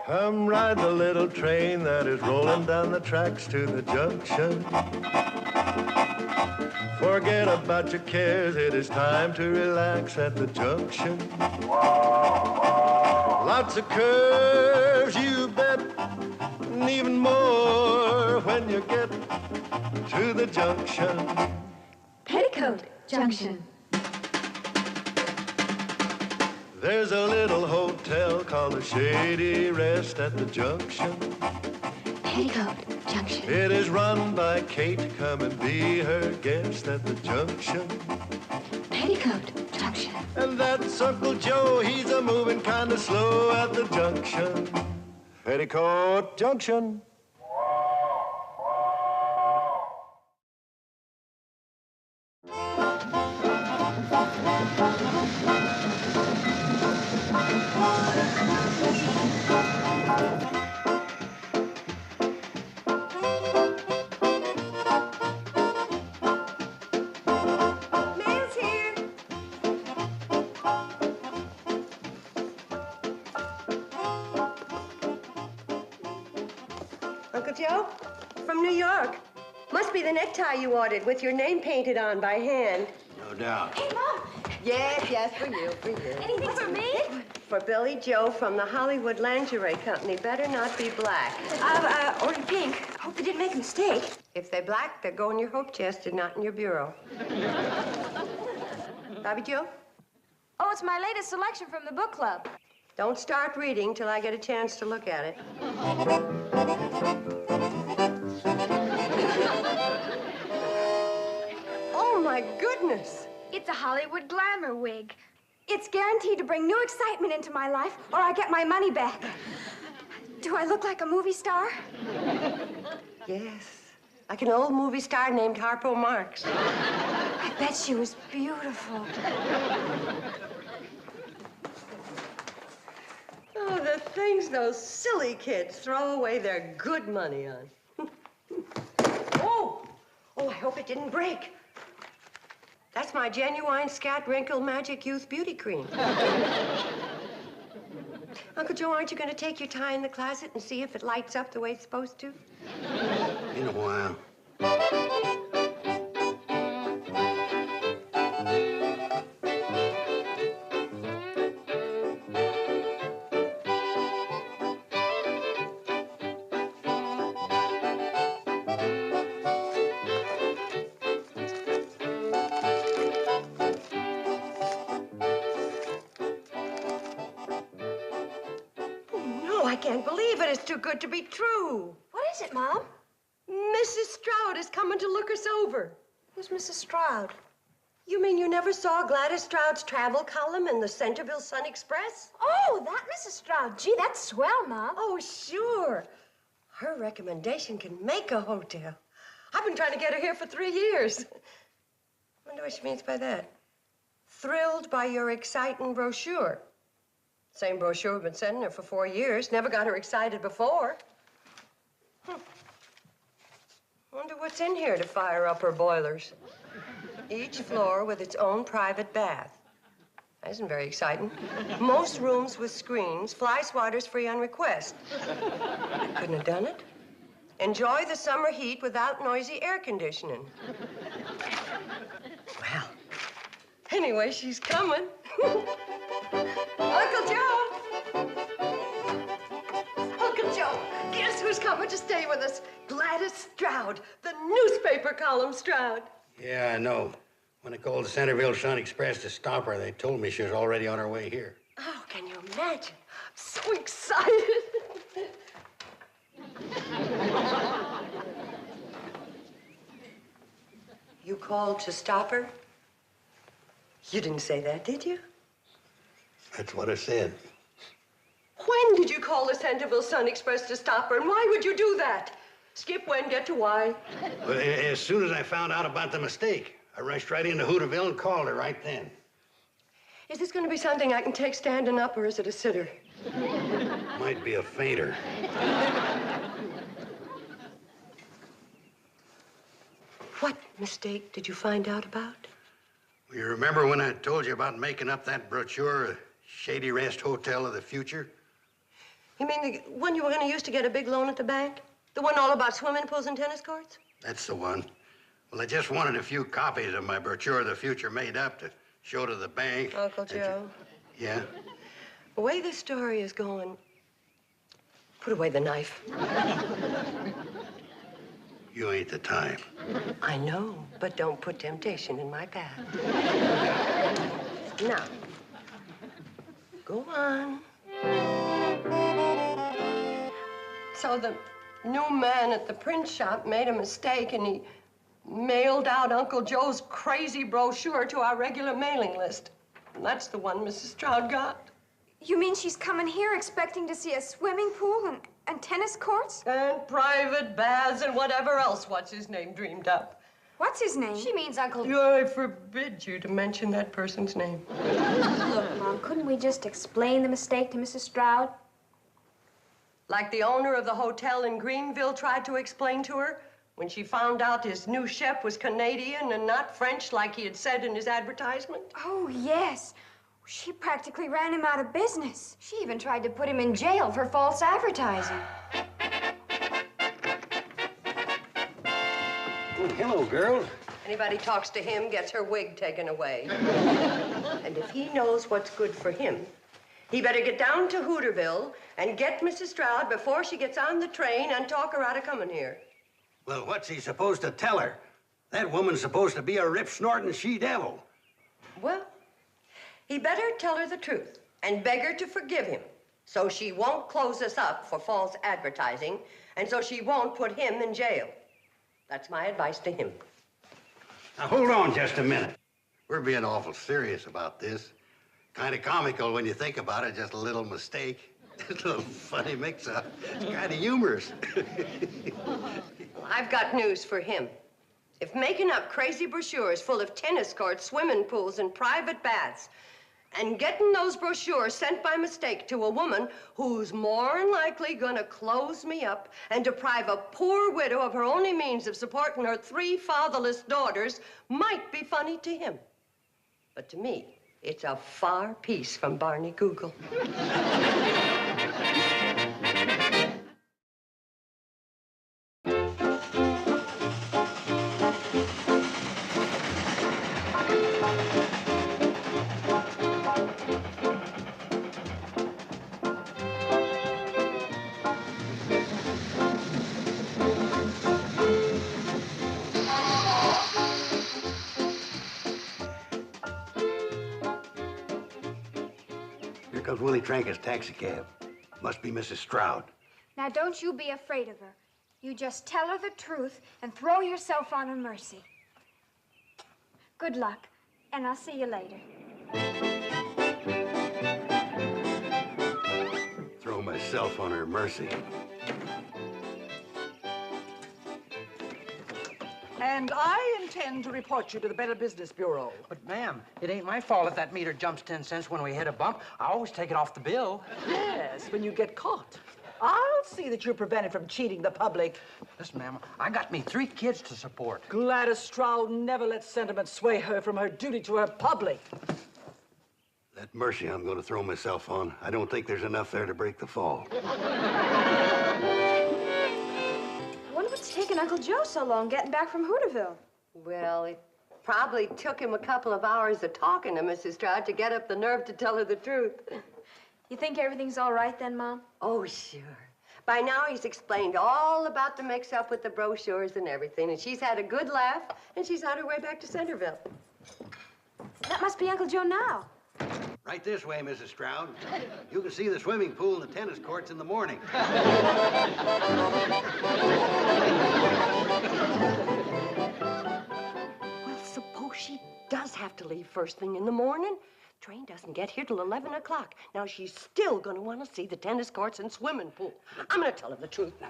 Come ride the little train that is rolling down the tracks to the junction. Forget about your cares, it is time to relax at the junction. Lots of curves, you bet, and even more when you get to the junction. Petticoat Junction. There's a little hotel called the Shady Rest at the junction. Petticoat Junction. It is run by Kate. Come and be her guest at the junction. Petticoat Junction. And that's Uncle Joe. He's a moving kind of slow at the junction. Petticoat Junction. Uncle Joe? From New York. Must be the necktie you ordered with your name painted on by hand. No doubt. Hey, Mom. Yes, for you. Anything for me? For Billy Joe from the Hollywood Lingerie Company. Better not be black. I've ordered pink. Hope they didn't make a mistake. If they're black, they'll go in your hope chest and not in your bureau. Bobby Joe? Oh, it's my latest selection from the book club. Don't start reading till I get a chance to look at it. Oh, my goodness. It's a Hollywood glamour wig. It's guaranteed to bring new excitement into my life, or I get my money back. Do I look like a movie star? Yes, like an old movie star named Harpo Marx. I bet she was beautiful. Oh, the things those silly kids throw away their good money on. Oh, I hope it didn't break. That's my genuine Scat Wrinkle Magic Youth Beauty Cream. Uncle Joe, aren't you going to take your tie in the closet and see if it lights up the way it's supposed to? In a while. I can't believe it. It's too good to be true. What is it, Mom? Mrs. Stroud is coming to look us over. Who's Mrs. Stroud? You mean you never saw Gladys Stroud's travel column in the Centerville Sun Express? Oh, that Mrs. Stroud. Gee, that's swell, Mom. Oh, sure. Her recommendation can make a hotel. I've been trying to get her here for 3 years. Wonder what she means by that. Thrilled by your exciting brochure. Same brochure we've been sending her for 4 years. Never got her excited before. Wonder what's in here to fire up her boilers. Each floor with its own private bath. That isn't very exciting. Most rooms with screens. Fly swatters free on request. I couldn't have done it. Enjoy the summer heat without noisy air conditioning. Well, anyway, she's coming. Uncle Joe! Uncle Joe, guess who's coming to stay with us? Gladys Stroud, the newspaper column Stroud. Yeah, I know. When I called the Centerville Sun Express to stop her, they told me she was already on her way here. Oh, can you imagine? I'm so excited. You called to stop her? You didn't say that, did you? That's what I said. When did you call the Centerville Sun Express to stop her, and why would you do that? Skip when, get to why. Well, as soon as I found out about the mistake, I rushed right into Hooterville and called her right then. Is this going to be something I can take standing up, or is it a sitter? Might be a fainter. What mistake did you find out about? You remember when I told you about making up that brochure, Shady Rest Hotel of the Future? You mean the one you were going to use to get a big loan at the bank? The one all about swimming pools and tennis courts? That's the one. Well, I just wanted a few copies of my brochure, The Future Made Up, to show to the bank. Uncle Joe. Yeah? The way this story is going, put away the knife. You ain't the type. I know, but don't put temptation in my path. Now, go on. So the new man at the print shop made a mistake and he mailed out Uncle Joe's crazy brochure to our regular mailing list. And that's the one Mrs. Stroud got. You mean she's coming here expecting to see a swimming pool and tennis courts? And private baths and whatever else what's-his-name dreamed up. What's his name? She means Uncle... I forbid you to mention that person's name. Look, Mom, couldn't we just explain the mistake to Mrs. Stroud? Like the owner of the hotel in Greenville tried to explain to her when she found out his new chef was Canadian and not French like he had said in his advertisement. Oh, yes. She practically ran him out of business. She even tried to put him in jail for false advertising. Oh, hello, girls. Anybody talks to him gets her wig taken away. And if he knows what's good for him, he better get down to Hooterville and get Mrs. Stroud before she gets on the train and talk her out of coming here. Well, what's he supposed to tell her? That woman's supposed to be a rip-snorting she-devil. Well, he better tell her the truth and beg her to forgive him so she won't close us up for false advertising and so she won't put him in jail. That's my advice to him. Now, hold on just a minute. We're being awful serious about this. Kind of comical when you think about it, just a little mistake. Just a little funny mix-up. It's kind of humorous. I've got news for him. If making up crazy brochures full of tennis courts, swimming pools, and private baths, and getting those brochures sent by mistake to a woman who's more than likely gonna close me up and deprive a poor widow of her only means of supporting her 3 fatherless daughters might be funny to him. But to me, it's a far piece from Barney Google. Here comes Willie Tranker's taxicab. Must be Mrs. Stroud. Now, don't you be afraid of her. You just tell her the truth and throw yourself on her mercy. Good luck, and I'll see you later. Throw myself on her mercy. And I intend to report you to the Better Business Bureau. But, ma'am, it ain't my fault if that meter jumps 10 cents when we hit a bump. I always take it off the bill. Yes, when you get caught. I'll see that you're prevented from cheating the public. Listen, ma'am, I got me 3 kids to support. Gladys Stroud never let sentiment sway her from her duty to her public. That mercy I'm going to throw myself on, I don't think there's enough there to break the fall. I wonder what's taking Uncle Joe so long getting back from Hooterville. Well, it probably took him a couple of hours of talking to Mrs. Stroud to get up the nerve to tell her the truth. You think everything's all right then, Mom? Oh, sure. By now, he's explained all about the mix-up with the brochures and everything, and she's had a good laugh, and she's on her way back to Centerville. That must be Uncle Joe now. Right this way, Mrs. Stroud. You can see the swimming pool and the tennis courts in the morning. Well, suppose she does have to leave first thing in the morning. Train doesn't get here till 11 o'clock. Now, she's still gonna want to see the tennis courts and swimming pool. I'm gonna tell her the truth. Now,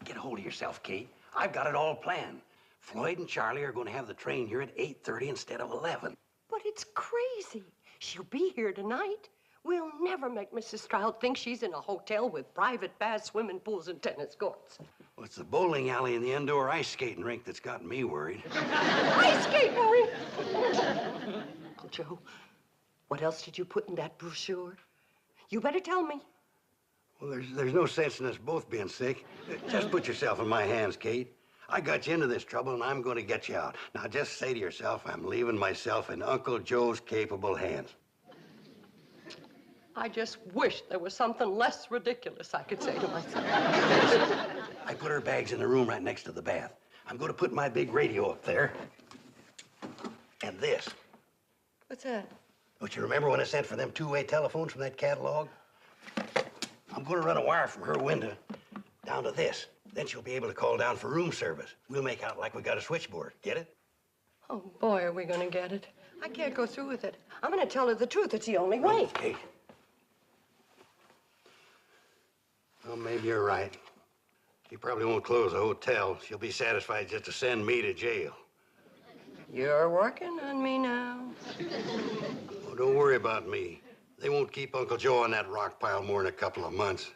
get a hold of yourself, Kate. I've got it all planned. Floyd and Charlie are going to have the train here at 8:30 instead of 11. But it's crazy. She'll be here tonight. We'll never make Mrs. Stroud think she's in a hotel with private baths, swimming pools, and tennis courts. Well, it's the bowling alley and the indoor ice skating rink that's got me worried. Ice skating rink! Uncle Joe, what else did you put in that brochure? You better tell me. Well, there's no sense in us both being sick. Just put yourself in my hands, Kate. I got you into this trouble, and I'm going to get you out. Now, just say to yourself, I'm leaving myself in Uncle Joe's capable hands. I just wish there was something less ridiculous I could say to myself. I put her bags in the room right next to the bath. I'm going to put my big radio up there. And this. What's that? Don't you remember when I sent for them two-way telephones from that catalog? I'm going to run a wire from her window down to this. Then she'll be able to call down for room service. We'll make out like we got a switchboard. Get it? Oh, boy, are we going to get it. I can't go through with it. I'm going to tell her the truth. It's the only way. Kate. Well, maybe you're right. She probably won't close the hotel. She'll be satisfied just to send me to jail. You're working on me now. Oh, don't worry about me. They won't keep Uncle Joe on that rock pile more than a couple of months.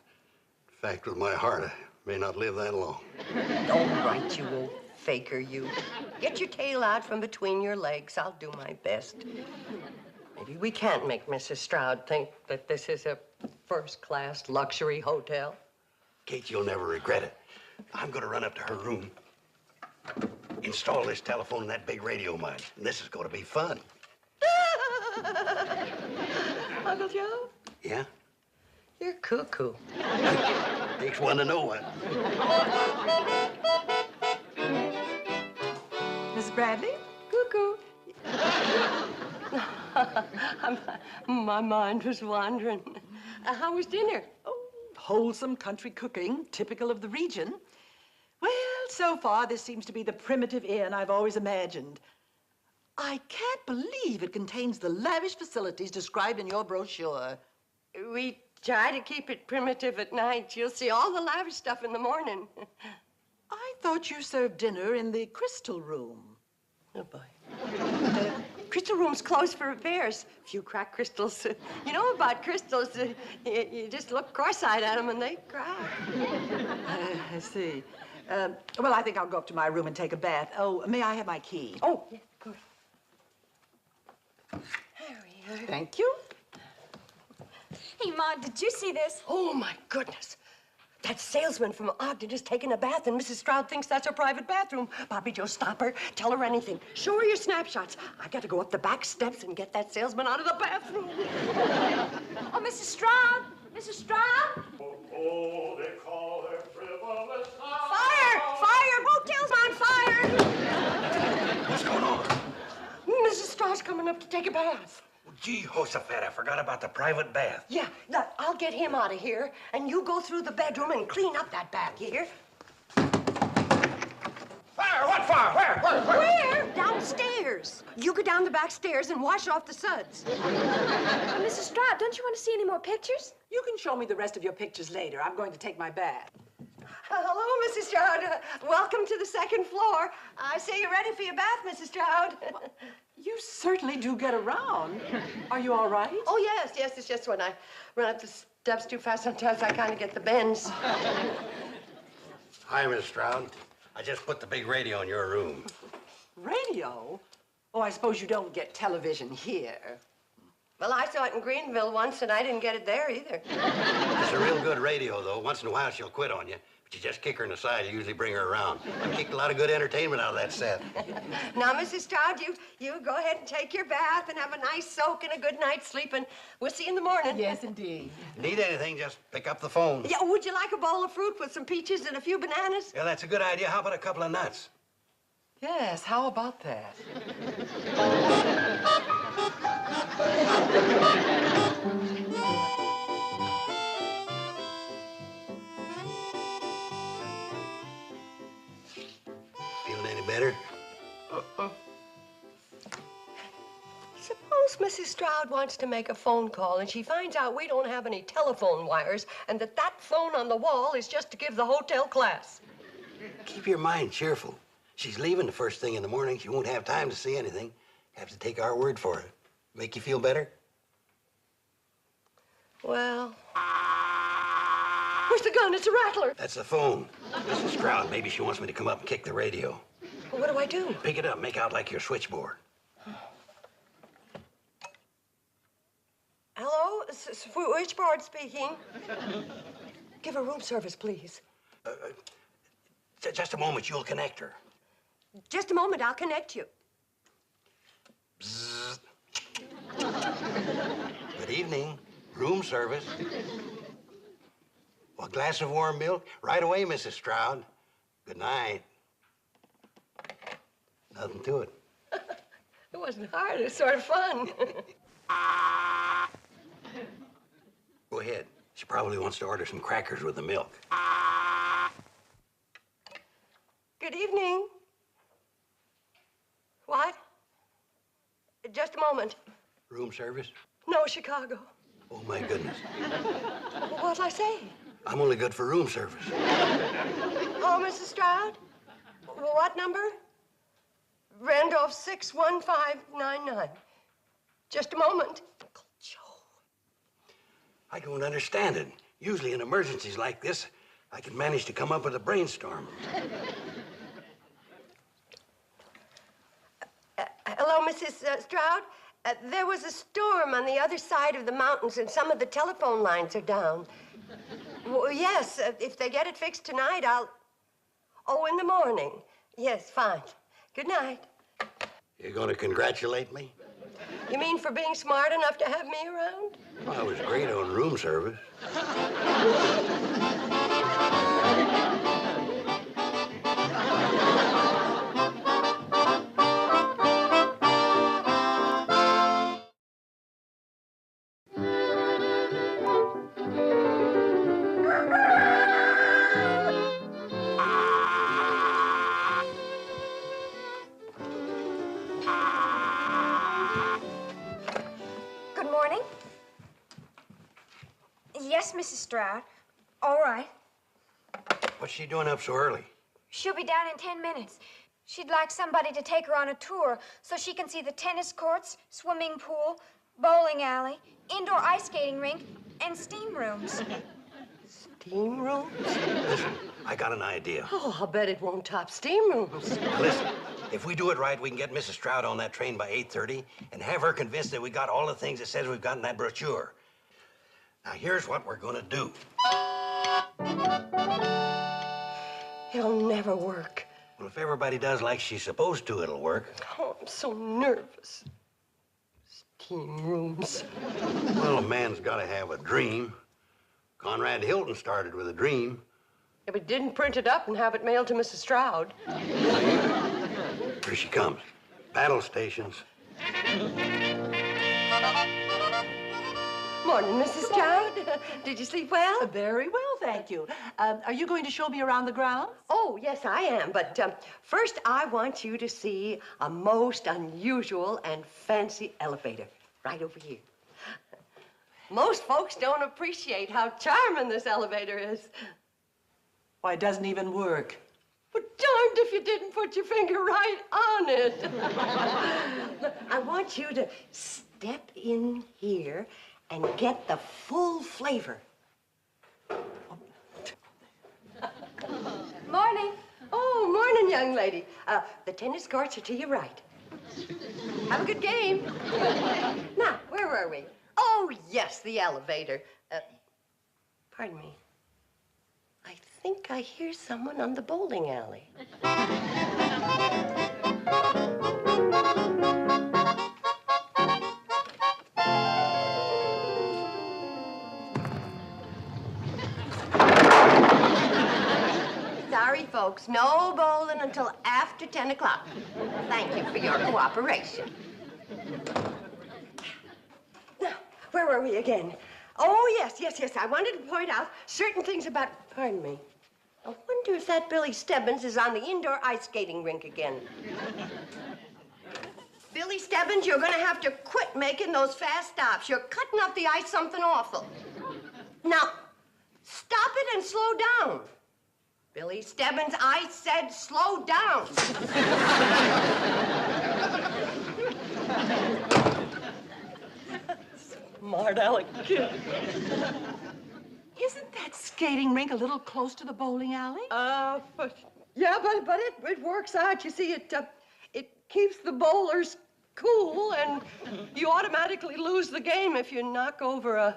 In fact, with my heart, I may not live that long. All right, you old faker, you. Get your tail out from between your legs. I'll do my best. Maybe we can't make Mrs. Stroud think that this is a first-class luxury hotel. Kate, you'll never regret it. I'm gonna run up to her room, install this telephone and that big radio of mine, and this is gonna be fun. Uncle Joe? Yeah? You're cuckoo. Takes one to know one. Miss Bradley? Cuckoo. My mind was wandering. How was dinner? Oh, wholesome country cooking, typical of the region. Well, so far, this seems to be the primitive inn I've always imagined. I can't believe it contains the lavish facilities described in your brochure. We try to keep it primitive at night. You'll see all the lavish stuff in the morning. I thought you served dinner in the Crystal Room. Oh, boy. The crystal room's closed for repairs. A few cracked crystals. You know about crystals, you just look cross-eyed at them and they crack. I see. Well, I think I'll go up to my room and take a bath. Oh, may I have my key? Oh, yeah, good. There we are. Thank you. Hey, Ma, did you see this? Oh, my goodness. That salesman from Ogden is taking a bath, and Mrs. Stroud thinks that's her private bathroom. Bobby Joe, stop her. Tell her anything. Show her your snapshots. I got to go up the back steps and get that salesman out of the bathroom. Oh, Mrs. Stroud! Mrs. Stroud! Oh, they call her frivolous. Fire! Fire! Motel's on fire! What's going on? Mrs. Stroud's coming up to take a bath. Gee, Josephat, I forgot about the private bath. Yeah, look, I'll get him out of here, and you go through the bedroom and clean up that bath, you hear? Fire! What fire? Where? Where? Downstairs. You go down the back stairs and wash off the suds. Mrs. Stroud, don't you want to see any more pictures? You can show me the rest of your pictures later. I'm going to take my bath. Hello, Mrs. Stroud. Welcome to the second floor. I say you're ready for your bath, Mrs. Stroud. You certainly do get around. Are you all right? Oh, yes. It's just when I run up the steps too fast, sometimes I kind of get the bends. Hi, Miss Stroud. I just put the big radio in your room. Radio? Oh, I suppose you don't get television here. Well, I saw it in Greenville once, and I didn't get it there either. It's a real good radio, though. Once in a while, she'll quit on you. But you just kick her in the side. You usually bring her around. I've kicked a lot of good entertainment out of that set. Now, Mrs. Stroud, you go ahead and take your bath and have a nice soak and a good night's sleep, and we'll see you in the morning. Yes, indeed. Need anything, just pick up the phone. Yeah, would you like a bowl of fruit with some peaches and a few bananas? Yeah, that's a good idea. How about a couple of nuts? Yes, how about that? Feeling any better? Suppose Mrs. Stroud wants to make a phone call and she finds out we don't have any telephone wires and that phone on the wall is just to give the hotel class. Keep your mind cheerful. She's leaving the first thing in the morning. She won't have time to see anything. Have to take our word for it. Make you feel better? Well, where's the gun? It's a rattler. That's the phone. Mrs. Stroud, maybe she wants me to come up and kick the radio. Well, what do I do? Pick it up, make out like your switchboard. Hello, Switchboard speaking. Give her room service, please. Just a moment, you'll connect her. Just a moment, I'll connect you. Bzzz. Good evening. Room service. A glass of warm milk? Right away, Mrs. Stroud. Good night. Nothing to it. It wasn't hard. It was sort of fun. Go ahead. She probably wants to order some crackers with the milk. Good evening. What? Just a moment. Room service? No, Chicago. Oh, my goodness. What'll I say? I'm only good for room service. Oh, Mrs. Stroud? What number? Randolph 61599. Just a moment. Uncle Joe. I don't understand it. Usually in emergencies like this, I can manage to come up with a brainstorm. Hello, Mrs. Stroud. There was a storm on the other side of the mountains, and some of the telephone lines are down. Well, yes, if they get it fixed tonight, I'll... Oh, in the morning. Yes, fine. Good night. You're going to congratulate me? You mean for being smart enough to have me around? Well, I was great on room service. Good morning. Yes, Mrs. Stroud. All right. What's she doing up so early? She'll be down in 10 minutes. She'd like somebody to take her on a tour so she can see the tennis courts, swimming pool, bowling alley, indoor ice skating rink, and steam rooms. Steam rooms? Listen, I got an idea. Oh, I'll bet it won't top steam rooms. Now listen, if we do it right, we can get Mrs. Stroud on that train by 8:30 and have her convinced that we got all the things it says we've got in that brochure. Now, here's what we're gonna do. It'll never work. Well, if everybody does like she's supposed to, it'll work. Oh, I'm so nervous. Steam rooms. Well, a man's gotta have a dream. Conrad Hilton started with a dream. If it didn't print it up and have it mailed to Mrs. Stroud. Here she comes. Battle stations. Morning, Mrs. Stroud. Did you sleep well? Very well, thank you. Are you going to show me around the grounds? Oh, yes, I am. But first, I want you to see a most unusual and fancy elevator right over here. Most folks don't appreciate how charming this elevator is. Why, it doesn't even work. But darned if you didn't put your finger right on it. I want you to step in here and get the full flavor. Morning. Oh, morning, young lady. The tennis courts are to your right. Have a good game. Now, where were we? Oh, yes, the elevator. Pardon me. I think I hear someone on the bowling alley. Sorry, folks. No bowling until after 10 o'clock. Thank you for your cooperation. Now, where were we again? Oh, yes. I wanted to point out certain things about... Pardon me. I wonder if that Billy Stebbins is on the indoor ice skating rink again. Billy Stebbins, you're going to have to quit making those fast stops. You're cutting up the ice something awful. Now, stop it and slow down. Billy Stebbins, I said slow down. Smart aleck kid. Isn't that skating rink a little close to the bowling alley? But it works out. You see, it keeps the bowlers cool, and you automatically lose the game if you knock over a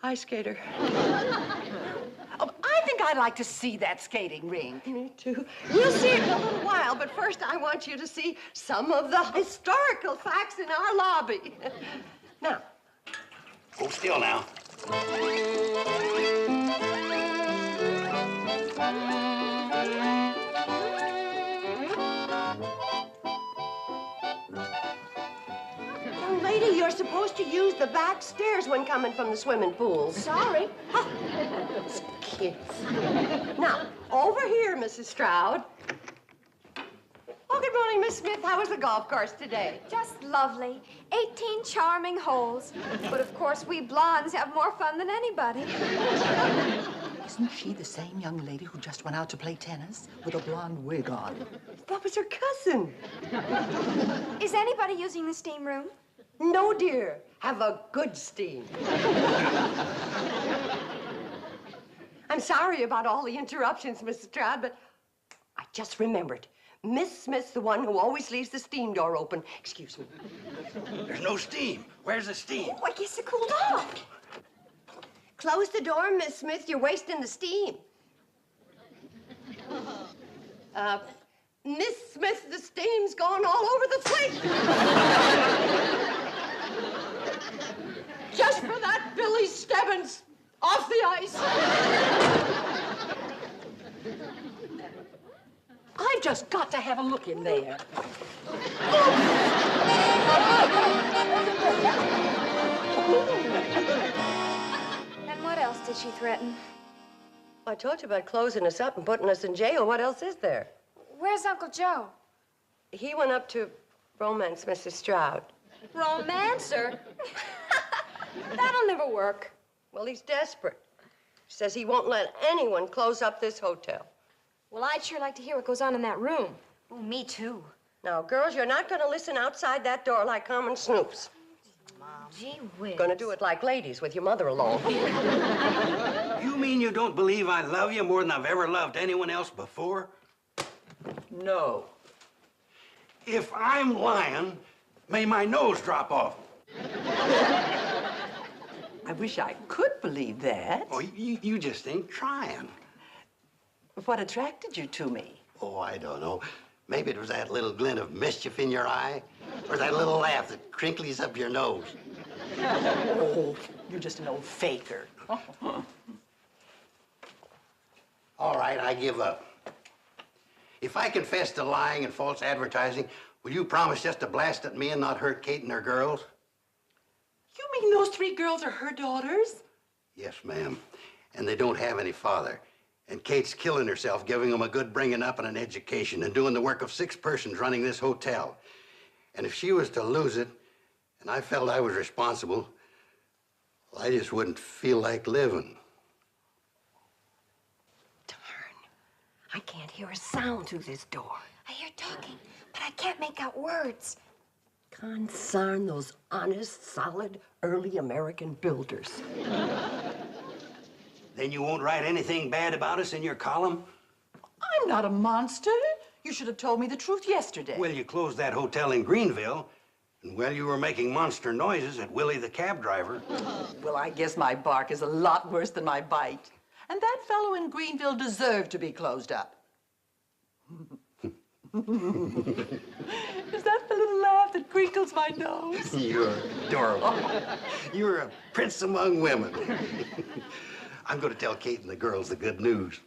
ice skater. Oh, I think I'd like to see that skating rink. Me too. We'll see it in a little while, but first I want you to see some of the historical facts in our lobby. Now. Hold still now. Young lady, you're supposed to use the back stairs when coming from the swimming pool. Sorry. Kids. Now, over here, Mrs. Stroud. Oh, good morning, Miss Smith. How was the golf course today? Just lovely. 18 charming holes. But of course, we blondes have more fun than anybody. Isn't she the same young lady who just went out to play tennis with a blonde wig on? That was her cousin. Is anybody using the steam room? No, dear. Have a good steam. I'm sorry about all the interruptions, Mrs. Stroud, but I just remembered. Miss Smith's the one who always leaves the steam door open. Excuse me. There's no steam. Where's the steam? Oh, I guess it cooled off. Close the door, Miss Smith. You're wasting the steam. Miss Smith, the steam's gone all over the place. Just for that Billy Stebbins off the ice. I've just got to have a look in there. And what else did she threaten? I told you about closing us up and putting us in jail. What else is there? Where's Uncle Joe? He went up to romance Mrs. Stroud. Romancer? That'll never work. Well, he's desperate. Says he won't let anyone close up this hotel. Well, I'd sure like to hear what goes on in that room. Oh, me too. Now, girls, you're not going to listen outside that door like common snoops. Gee whiz. Going to do it like ladies with your mother alone. You mean you don't believe I love you more than I've ever loved anyone else before? No. If I'm lying, may my nose drop off. I wish I could believe that. Oh, you just ain't trying. What attracted you to me? Oh, I don't know. Maybe it was that little glint of mischief in your eye, or that little laugh that crinkles up your nose. Oh, you're just an old faker. All right, I give up. If I confess to lying and false advertising, will you promise just to blast at me and not hurt Kate and her girls? You mean those 3 girls are her daughters? Yes, ma'am. And they don't have any father. And Kate's killing herself, giving them a good bringing up and an education, and doing the work of 6 persons running this hotel. And if she was to lose it, and I felt I was responsible, well, I just wouldn't feel like living. Darn. I can't hear a sound through this door. I hear talking, but I can't make out words. Consarn those honest, solid, early American builders. Then you won't write anything bad about us in your column? I'm not a monster. You should have told me the truth yesterday. Well, you closed that hotel in Greenville, and well, you were making monster noises at Willie the cab driver. Well, I guess my bark is a lot worse than my bite. And that fellow in Greenville deserved to be closed up. Is that the little laugh that crinkles my nose? You're adorable. You're a prince among women. I'm going to tell Kate and the girls the good news.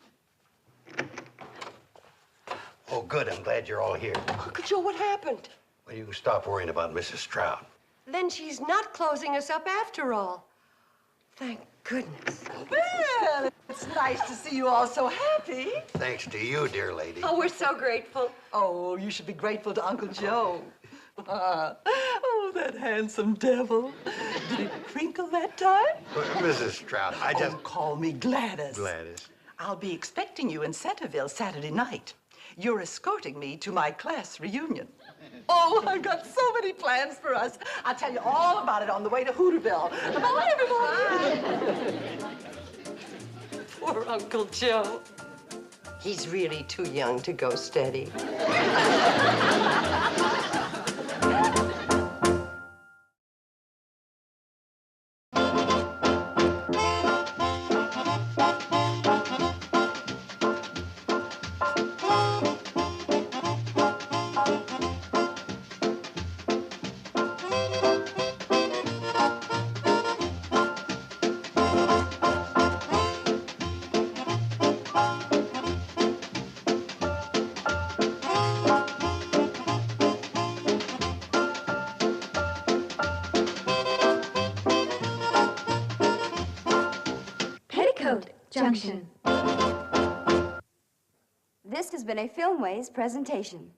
Oh, good. I'm glad you're all here. Uncle Joe, what happened? Well, you can stop worrying about Mrs. Stroud. Then she's not closing us up after all. Thank goodness. Well, it's nice to see you all so happy. Thanks to you, dear lady. Oh, we're so grateful. Oh, you should be grateful to Uncle Joe. Oh, that handsome devil. Did it crinkle that time? Mrs. Stroud, I just... Oh, call me Gladys. Gladys. I'll be expecting you in Centerville Saturday night. You're escorting me to my class reunion. Oh, I've got so many plans for us. I'll tell you all about it on the way to Hooterville. Bye, everybody. Poor Uncle Joe. He's really too young to go steady. Junction. This has been a Filmways presentation.